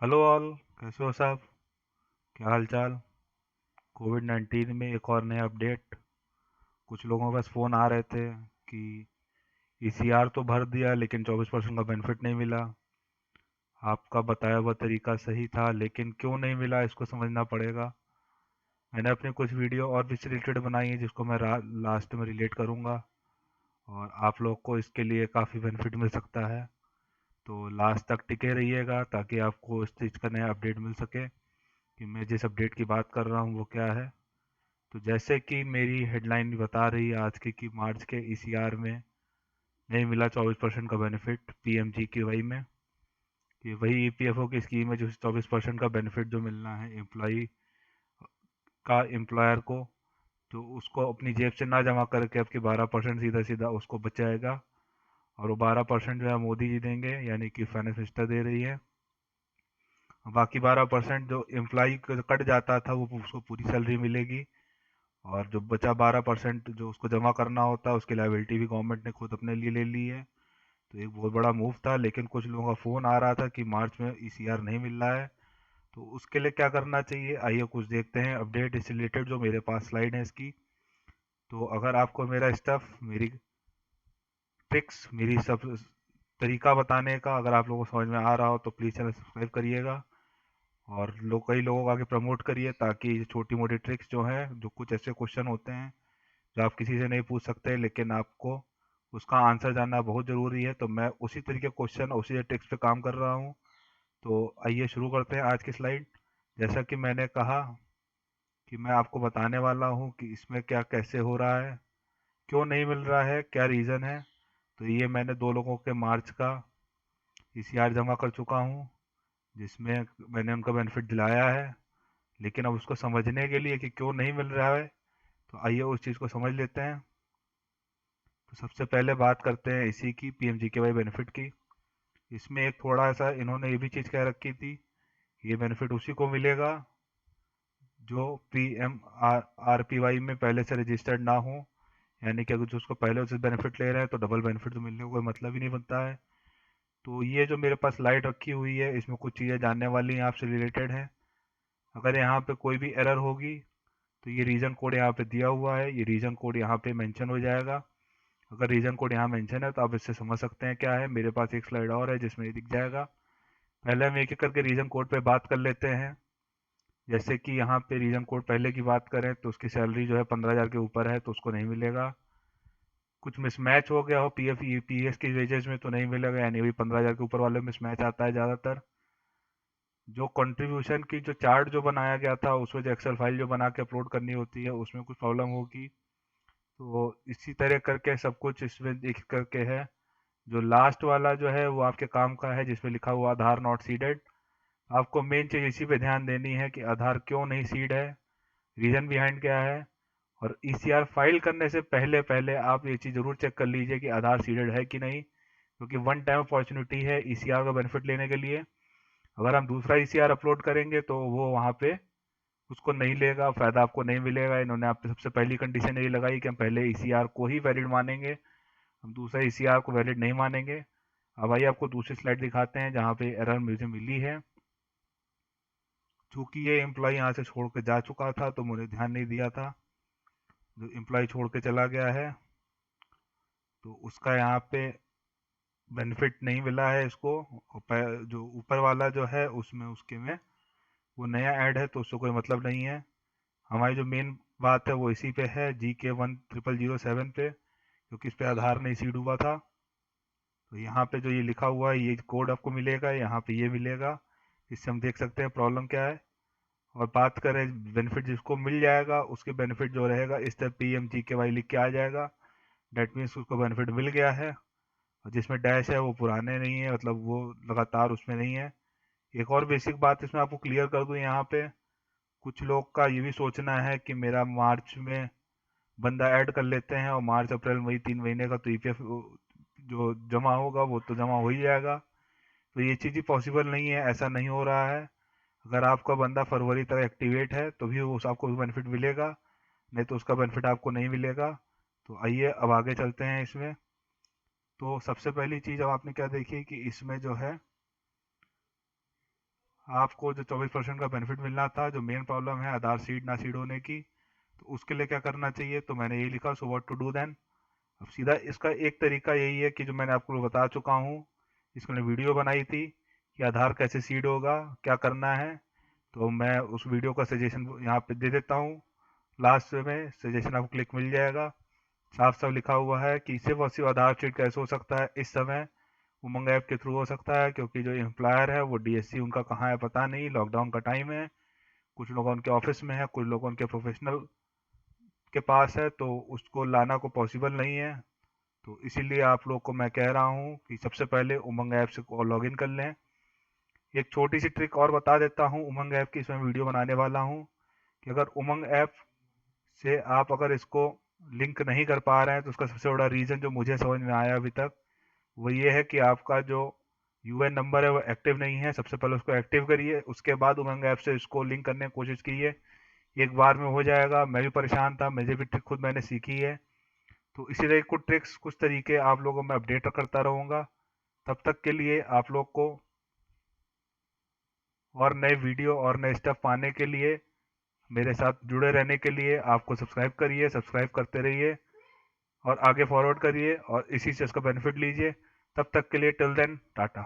Hello all. कैसे हो साहब? क्या हाल चाल? कोविड 19 में एक और नया अपडेट। कुछ लोगों के पास फ़ोन आ रहे थे कि ईसीआर तो भर दिया लेकिन 24% का बेनिफिट नहीं मिला। आपका बताया हुआ तरीका सही था लेकिन क्यों नहीं मिला इसको समझना पड़ेगा। मैंने अपनी कुछ वीडियो और भी रिलेटेड बनाई है जिसको मैं लास्ट में रिलेट करूँगा और आप लोग को इसके लिए काफ़ी बेनिफिट मिल सकता है। तो लास्ट तक टिके रहिएगा ताकि आपको इस चीज़ का नया अपडेट मिल सके कि मैं जिस अपडेट की बात कर रहा हूँ वो क्या है। तो जैसे कि मेरी हेडलाइन बता रही है आज की कि मार्च के ईसीआर में नहीं मिला 24% का बेनिफिट पीएमजी की वही में। ये वही ईपीएफओ की स्कीम है जो 24% का बेनिफिट जो मिलना है एम्प्लॉई का एम्प्लॉयर को, तो उसको अपनी जेब से ना जमा करके आपकी 12% सीधा सीधा उसको बचाएगा। और वो 12% जो है मोदी जी देंगे, यानी कि फाइनेंस मिनिस्टर दे रही है। बाकी 12% जो एम्प्लॉई कट जाता था वो उसको पूरी सैलरी मिलेगी। और जो बचा 12% जो उसको जमा करना होता है उसकी लाइबिलिटी भी गवर्नमेंट ने खुद अपने लिए ले ली है। तो एक बहुत बड़ा मूव था, लेकिन कुछ लोगों का फ़ोन आ रहा था कि मार्च में ईसीआर नहीं मिल रहा है। तो उसके लिए क्या करना चाहिए, आइए कुछ देखते हैं अपडेट इससे रिलेटेड। जो मेरे पास स्लाइड है इसकी, तो अगर आपको मेरा स्टफ, मेरी ट्रिक्स, मेरी सब तरीका बताने का अगर आप लोगों को समझ में आ रहा हो तो प्लीज़ चैनल सब्सक्राइब करिएगा। और कई लोगों को आगे प्रमोट करिए ताकि छोटी मोटी ट्रिक्स जो हैं, जो कुछ ऐसे क्वेश्चन होते हैं जो आप किसी से नहीं पूछ सकते लेकिन आपको उसका आंसर जानना बहुत ज़रूरी है, तो मैं उसी तरीके क्वेश्चन उसी टिप्स पे काम कर रहा हूँ। तो आइए शुरू करते हैं आज की स्लाइड। जैसा कि मैंने कहा कि मैं आपको बताने वाला हूँ कि इसमें क्या कैसे हो रहा है, क्यों नहीं मिल रहा है, क्या रीज़न है। तो ये मैंने दो लोगों के मार्च का ईसीआर जमा कर चुका हूँ जिसमें मैंने उनका बेनिफिट दिलाया है। लेकिन अब उसको समझने के लिए कि क्यों नहीं मिल रहा है, तो आइए उस चीज़ को समझ लेते हैं। तो सबसे पहले बात करते हैं इसी की पीएमजीकेवाई बेनिफिट की। इसमें एक थोड़ा सा इन्होंने ये भी चीज़ कह रखी थी, ये बेनिफिट उसी को मिलेगा जो P M R P Y में पहले से रजिस्टर्ड ना हो। यानी कि अगर जो उसको पहले उससे बेनिफिट ले रहे हैं तो डबल बेनिफिट तो मिलने का कोई मतलब ही नहीं बनता है। तो ये जो मेरे पास स्लाइड रखी हुई है इसमें कुछ चीज़ें जानने वाली हैं, आपसे रिलेटेड हैं। अगर यहाँ पे कोई भी एरर होगी तो ये रीजन कोड यहाँ पे दिया हुआ है, ये रीजन कोड यहाँ पे मेंशन हो जाएगा। अगर रीजन कोड यहाँ मेंशन है तो आप इससे समझ सकते हैं क्या है। मेरे पास एक स्लाइड और है जिसमें ये दिख जाएगा। पहले हम एक एक करके रीजन कोड पे बात कर लेते हैं। जैसे कि यहाँ पे रीजन कोड पहले की बात करें तो उसकी सैलरी जो है 15,000 के ऊपर है तो उसको नहीं मिलेगा। कुछ मिसमैच हो गया हो पीएफ पीएस की वेजेस में तो नहीं मिलेगा, यानी वही 15,000 के ऊपर वाले मिसमैच आता है ज़्यादातर। जो कंट्रीब्यूशन की जो चार्ट जो बनाया गया था उसमें जो एक्सेल फाइल जो बना के अपलोड करनी होती है उसमें कुछ प्रॉब्लम होगी। तो इसी तरह करके सब कुछ इसमें देख करके है। जो लास्ट वाला जो है वो आपके काम का है जिसमें लिखा हुआ आधार नॉट सीडेड। आपको मेन चीज़ इसी पे ध्यान देनी है कि आधार क्यों नहीं सीड है, रीज़न बिहाइंड क्या है। और ईसीआर फाइल करने से पहले पहले आप ये चीज़ ज़रूर चेक कर लीजिए कि आधार सीडेड है कि नहीं, क्योंकि वन टाइम अपॉर्चुनिटी है ईसीआर का बेनिफिट लेने के लिए। अगर हम दूसरा ईसीआर अपलोड करेंगे तो वो वहाँ पे उसको नहीं लेगा, फ़ायदा आपको नहीं मिलेगा। इन्होंने आप पे सबसे पहली कंडीशन यही लगाई कि हम पहले ईसीआर को ही वैलिड मानेंगे, हम दूसरा ईसीआर को वैलिड नहीं मानेंगे। अब आइए आपको दूसरी स्लाइड दिखाते हैं जहाँ पे एरर मुझे मिली है। चूंकि ये एम्प्लॉय यहाँ से छोड़ के जा चुका था तो मुझे ध्यान नहीं दिया था। जो एम्प्लॉय छोड़ के चला गया है तो उसका यहाँ पे बेनिफिट नहीं मिला है इसको। और जो ऊपर वाला जो है उसमें उसके में वो नया ऐड है तो उससे कोई मतलब नहीं है। हमारी जो मेन बात है वो इसी पे है, GK 10007 पे, क्योंकि इस पे आधार नहीं सीड हुआ था। तो यहाँ पे जो ये लिखा हुआ है ये कोड आपको मिलेगा, यहाँ पे ये मिलेगा। इससे हम देख सकते हैं प्रॉब्लम क्या है। और बात करें बेनिफिट जिसको मिल जाएगा उसके बेनिफिट जो रहेगा इस तरह PMGKY लिख के आ जाएगा। डेट मीन्स उसको बेनिफिट मिल गया है। और जिसमें डैश है वो पुराने नहीं है, मतलब वो लगातार उसमें नहीं है। एक और बेसिक बात इसमें आपको क्लियर कर दूं, यहाँ पे कुछ लोग का ये भी सोचना है कि मेरा मार्च में बंदा ऐड कर लेते हैं और मार्च अप्रैल मई 3 महीने का तो ईपीएफ जो जमा होगा वो तो जमा हो ही जाएगा। तो ये चीज़ ही पॉसिबल नहीं है, ऐसा नहीं हो रहा है। अगर आपका बंदा फरवरी तक एक्टिवेट है तो भी उस आपको बेनिफिट मिलेगा, नहीं तो उसका बेनिफिट आपको नहीं मिलेगा। तो आइए अब आगे चलते हैं इसमें। तो सबसे पहली चीज़ अब आपने क्या देखी कि इसमें जो है आपको जो 24% का बेनिफिट मिलना था, जो मेन प्रॉब्लम है आधार सीड ना सीड होने की, तो उसके लिए क्या करना चाहिए, तो मैंने यही लिखा, so what to do then. अब सीधा इसका एक तरीका यही है कि जो मैंने आपको बता चुका हूँ, इसको मैंने वीडियो बनाई थी कि आधार कैसे सीड होगा, क्या करना है। तो मैं उस वीडियो का सजेशन यहाँ पे दे देता हूँ, लास्ट में सजेशन आपको क्लिक मिल जाएगा। साफ साफ लिखा हुआ है कि सिर्फ और सिर्फ आधार सीड कैसे हो सकता है इस समय, उमंग ऐप के थ्रू हो सकता है, क्योंकि जो एम्प्लॉयर है वो डीएससी उनका कहाँ है पता नहीं, लॉकडाउन का टाइम है, कुछ लोग उनके ऑफिस में है, कुछ लोग उनके प्रोफेशनल के पास है, तो उसको लाना को पॉसिबल नहीं है। तो इसीलिए आप लोग को मैं कह रहा हूँ कि सबसे पहले उमंग ऐप से लॉग इन कर लें। एक छोटी सी ट्रिक और बता देता हूँ उमंग ऐप की, इसमें वीडियो बनाने वाला हूँ, कि अगर उमंग ऐप से आप अगर इसको लिंक नहीं कर पा रहे हैं, तो उसका सबसे बड़ा रीज़न जो मुझे समझ में आया अभी तक, वो ये है कि आपका जो यूएन नंबर है वो एक्टिव नहीं है। सबसे पहले उसको एक्टिव करिए, उसके बाद उमंग ऐप से इसको लिंक करने की कोशिश कीजिए, एक बार में हो जाएगा। मैं भी परेशान था, मुझे भी ट्रिक खुद मैंने सीखी है। तो इसी तरह कुछ ट्रिक्स, कुछ तरीके आप लोगों को मैं अपडेट करता रहूँगा। तब तक के लिए आप लोग को और नए वीडियो और नए स्टेप पाने के लिए, मेरे साथ जुड़े रहने के लिए आपको सब्सक्राइब करिए, सब्सक्राइब करते रहिए और आगे फॉरवर्ड करिए और इसी से इसका बेनिफिट लीजिए। तब तक के लिए टिल देन टाटा।